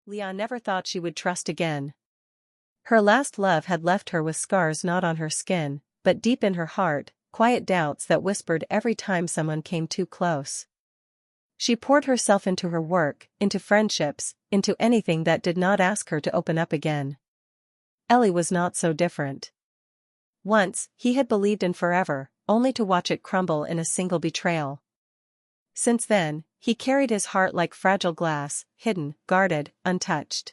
Leah never thought she would trust again. Her last love had left her with scars not on her skin, but deep in her heart, quiet doubts that whispered every time someone came too close. She poured herself into her work, into friendships, into anything that did not ask her to open up again. Elli was not so different. Once, he had believed in forever, only to watch it crumble in a single betrayal. Since then, he carried his heart like fragile glass, hidden, guarded, untouched.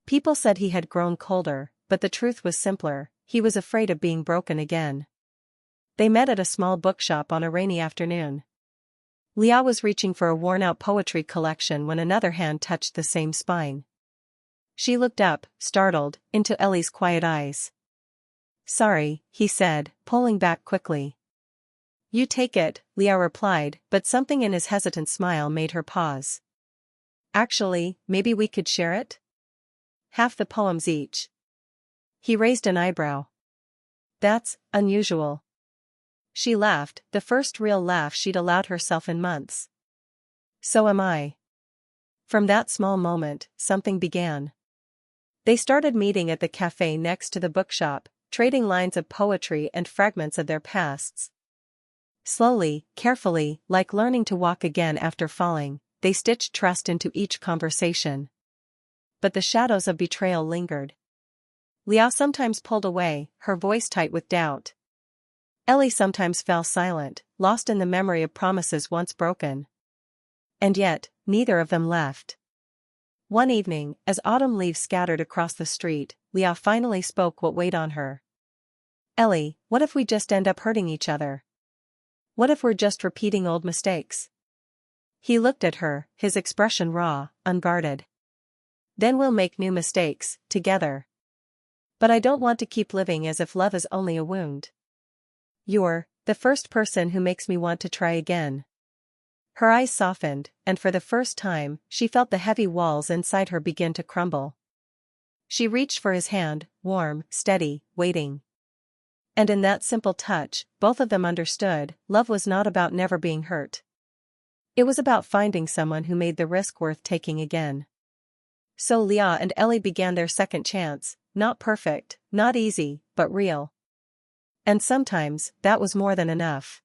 People said he had grown colder, but the truth was simpler: he was afraid of being broken again. They met at a small bookshop on a rainy afternoon. Leah was reaching for a worn-out poetry collection when another hand touched the same spine. She looked up, startled, into Elli's quiet eyes. "Sorry," he said, pulling back quickly. "You take it," Leah replied, but something in his hesitant smile made her pause. "Actually, maybe we could share it? Half the poems each." He raised an eyebrow. "That's unusual." She laughed, the first real laugh she'd allowed herself in months. "So am I." From that small moment, something began. They started meeting at the cafe next to the bookshop, trading lines of poetry and fragments of their pasts. Slowly, carefully, like learning to walk again after falling, they stitched trust into each conversation. But the shadows of betrayal lingered. Leah sometimes pulled away, her voice tight with doubt. Elli sometimes fell silent, lost in the memory of promises once broken. And yet, neither of them left. One evening, as autumn leaves scattered across the street, Leah finally spoke what weighed on her. "Elli, what if we just end up hurting each other? What if we're just repeating old mistakes?" He looked at her, his expression raw, unguarded. "Then we'll make new mistakes, together. But I don't want to keep living as if love is only a wound. You're the first person who makes me want to try again." Her eyes softened, and for the first time, she felt the heavy walls inside her begin to crumble. She reached for his hand, warm, steady, waiting. And in that simple touch, both of them understood, love was not about never being hurt. It was about finding someone who made the risk worth taking again. So Leah and Elli began their second chance, not perfect, not easy, but real. And sometimes, that was more than enough.